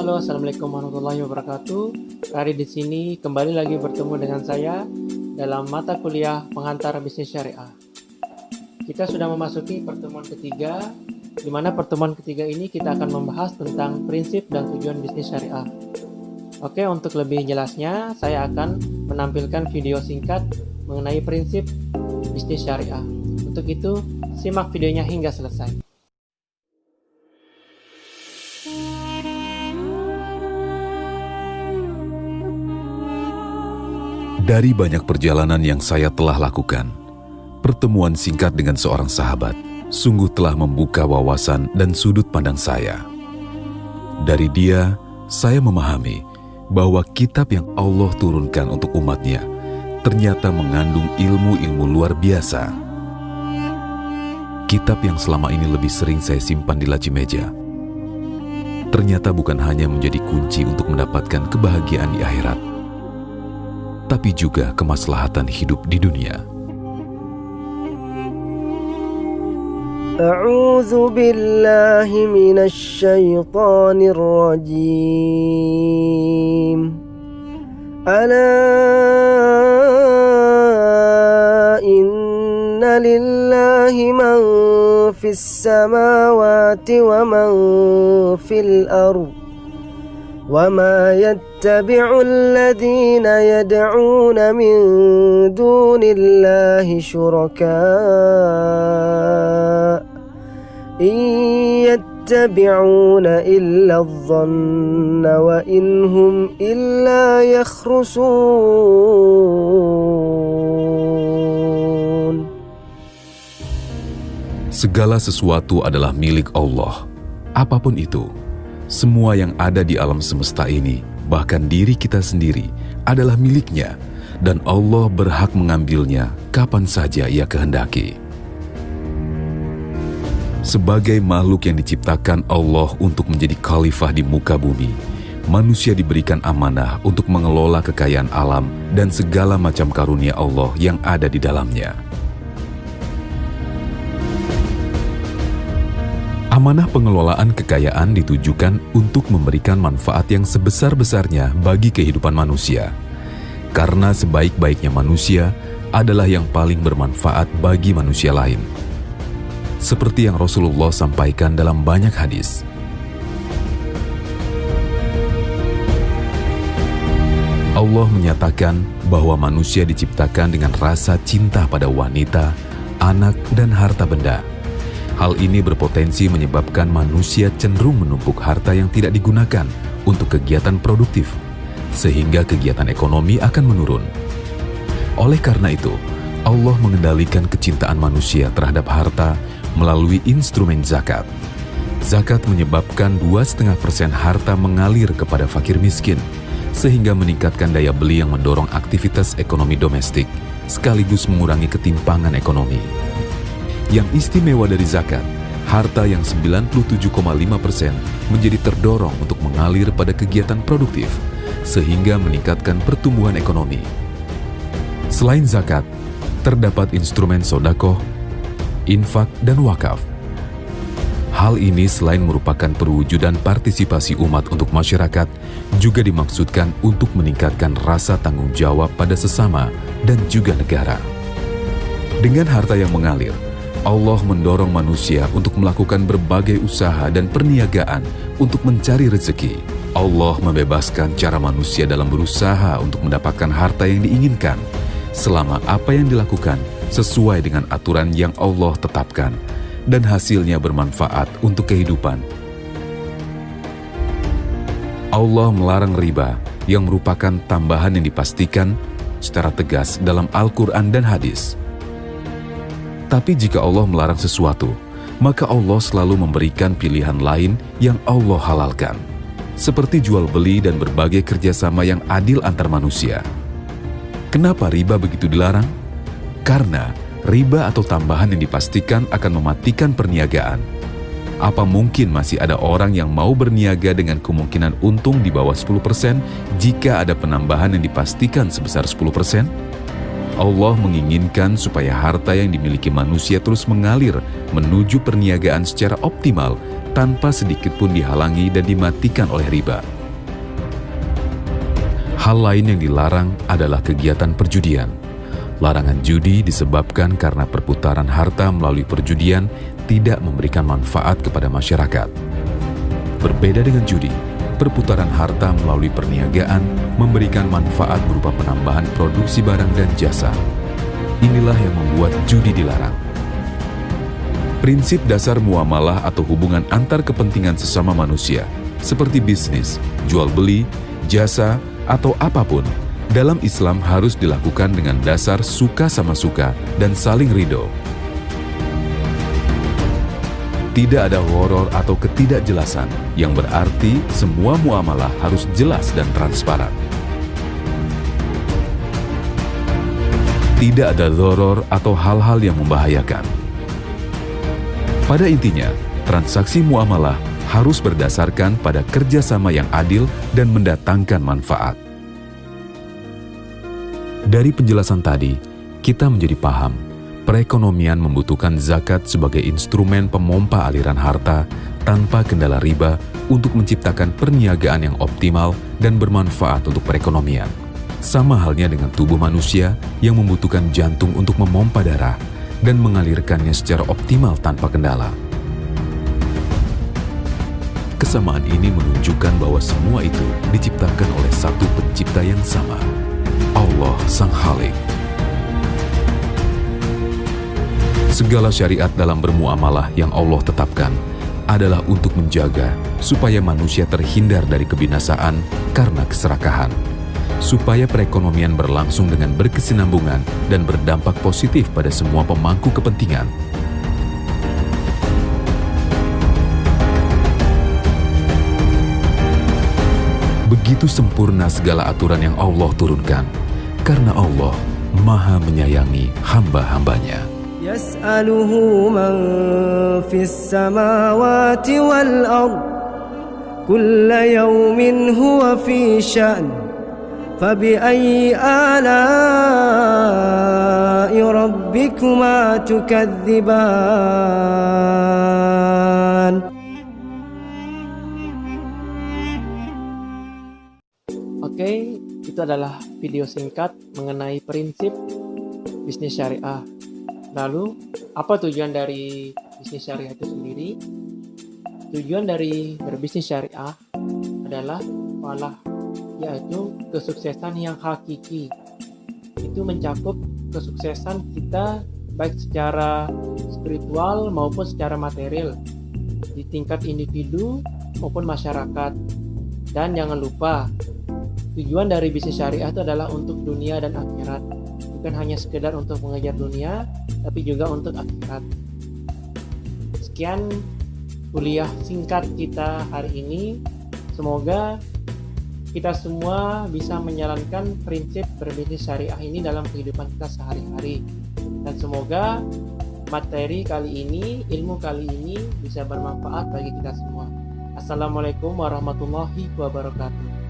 Halo, assalamualaikum warahmatullahi wabarakatuh. Hari di sini kembali lagi bertemu dengan saya dalam mata kuliah pengantar bisnis syariah. Kita sudah memasuki pertemuan ketiga, di mana pertemuan ketiga ini kita akan membahas tentang prinsip dan tujuan bisnis syariah. Oke, untuk lebih jelasnya, saya akan menampilkan video singkat mengenai prinsip bisnis syariah. Untuk itu, simak videonya hingga selesai. Dari banyak perjalanan yang saya telah lakukan, pertemuan singkat dengan seorang sahabat sungguh telah membuka wawasan dan sudut pandang saya. Dari dia, saya memahami bahwa kitab yang Allah turunkan untuk umatnya ternyata mengandung ilmu-ilmu luar biasa. Kitab yang selama ini lebih sering saya simpan di laci meja, ternyata bukan hanya menjadi kunci untuk mendapatkan kebahagiaan di akhirat, tapi juga kemaslahatan hidup di dunia. A'udzu billahi minasy syaithanir rajim. Ala inna lillahi man fis samawati wa man fil ardh. وَمَا يَتَّبِعُ الَّذِينَ يَدْعُونَ مِن دُونِ اللَّهِ شُرَكَاءَ إِن يَتَّبِعُونَ إِلَّا الظَّنَّ وَإِنْ هُمْ إِلَّا يَخْرُصُونَ. Segala sesuatu adalah milik Allah, apapun itu. Semua yang ada di alam semesta ini, bahkan diri kita sendiri, adalah miliknya, dan Allah berhak mengambilnya kapan saja Ia kehendaki. Sebagai makhluk yang diciptakan Allah untuk menjadi khalifah di muka bumi, manusia diberikan amanah untuk mengelola kekayaan alam dan segala macam karunia Allah yang ada di dalamnya. Amanah pengelolaan kekayaan ditujukan untuk memberikan manfaat yang sebesar-besarnya bagi kehidupan manusia. Karena sebaik-baiknya manusia adalah yang paling bermanfaat bagi manusia lain. Seperti yang Rasulullah sampaikan dalam banyak hadis. Allah menyatakan bahwa manusia diciptakan dengan rasa cinta pada wanita, anak, dan harta benda. Hal ini berpotensi menyebabkan manusia cenderung menumpuk harta yang tidak digunakan untuk kegiatan produktif, sehingga kegiatan ekonomi akan menurun. Oleh karena itu, Allah mengendalikan kecintaan manusia terhadap harta melalui instrumen zakat. Zakat menyebabkan 2,5% harta mengalir kepada fakir miskin, sehingga meningkatkan daya beli yang mendorong aktivitas ekonomi domestik, sekaligus mengurangi ketimpangan ekonomi. Yang istimewa dari zakat, harta yang 97,5% menjadi terdorong untuk mengalir pada kegiatan produktif, sehingga meningkatkan pertumbuhan ekonomi. Selain zakat, terdapat instrumen sedekah, infak, dan wakaf. Hal ini selain merupakan perwujudan partisipasi umat untuk masyarakat, juga dimaksudkan untuk meningkatkan rasa tanggung jawab pada sesama dan juga negara. Dengan harta yang mengalir, Allah mendorong manusia untuk melakukan berbagai usaha dan perniagaan untuk mencari rezeki. Allah membebaskan cara manusia dalam berusaha untuk mendapatkan harta yang diinginkan, selama apa yang dilakukan sesuai dengan aturan yang Allah tetapkan, dan hasilnya bermanfaat untuk kehidupan. Allah melarang riba yang merupakan tambahan yang dipastikan secara tegas dalam Al-Quran dan hadis. Tapi jika Allah melarang sesuatu, maka Allah selalu memberikan pilihan lain yang Allah halalkan, seperti jual beli dan berbagai kerjasama yang adil antar manusia. Kenapa riba begitu dilarang? Karena riba atau tambahan yang dipastikan akan mematikan perniagaan. Apa mungkin masih ada orang yang mau berniaga dengan kemungkinan untung di bawah 10% jika ada penambahan yang dipastikan sebesar 10%? Allah menginginkan supaya harta yang dimiliki manusia terus mengalir menuju perniagaan secara optimal tanpa sedikit pun dihalangi dan dimatikan oleh riba. Hal lain yang dilarang adalah kegiatan perjudian. Larangan judi disebabkan karena perputaran harta melalui perjudian tidak memberikan manfaat kepada masyarakat. Berbeda dengan judi, perputaran harta melalui perniagaan memberikan manfaat berupa penambahan produksi barang dan jasa. Inilah yang membuat judi dilarang. Prinsip dasar muamalah atau hubungan antar kepentingan sesama manusia, seperti bisnis, jual beli, jasa, atau apapun, dalam Islam harus dilakukan dengan dasar suka sama suka dan saling ridho. Tidak ada horor atau ketidakjelasan, yang berarti semua muamalah harus jelas dan transparan. Tidak ada doror atau hal-hal yang membahayakan. Pada intinya, transaksi muamalah harus berdasarkan pada kerjasama yang adil dan mendatangkan manfaat. Dari penjelasan tadi, kita menjadi paham, perekonomian membutuhkan zakat sebagai instrumen pemompa aliran harta tanpa kendala riba untuk menciptakan perniagaan yang optimal dan bermanfaat untuk perekonomian. Sama halnya dengan tubuh manusia yang membutuhkan jantung untuk memompa darah dan mengalirkannya secara optimal tanpa kendala. Kesamaan ini menunjukkan bahwa semua itu diciptakan oleh satu pencipta yang sama, Allah Sang Khalik. Segala syariat dalam bermuamalah yang Allah tetapkan adalah untuk menjaga supaya manusia terhindar dari kebinasaan karena keserakahan, supaya perekonomian berlangsung dengan berkesinambungan dan berdampak positif pada semua pemangku kepentingan. Begitu sempurna segala aturan yang Allah turunkan, karena Allah Maha menyayangi hamba-hambanya. Yas'aluhu man fis samawati wal ard kulla yawmin huwa fi sya'n فبأي آلاء ربكما تكذبان. Oke, itu adalah video singkat mengenai prinsip bisnis syariah. Lalu, apa tujuan dari bisnis syariah itu sendiri? Tujuan dari berbisnis syariah adalah yaitu kesuksesan yang hakiki. Itu mencakup kesuksesan kita baik secara spiritual maupun secara material di tingkat individu maupun masyarakat. Dan jangan lupa, tujuan dari bisnis syariah itu adalah untuk dunia dan akhirat. Bukan hanya sekedar untuk mengejar dunia, tapi juga untuk akhirat. Sekian kuliah singkat kita hari ini. Semoga kita semua bisa menjalankan prinsip berbisnis syariah ini dalam kehidupan kita sehari-hari. Dan semoga materi kali ini, ilmu kali ini bisa bermanfaat bagi kita semua. Assalamualaikum warahmatullahi wabarakatuh.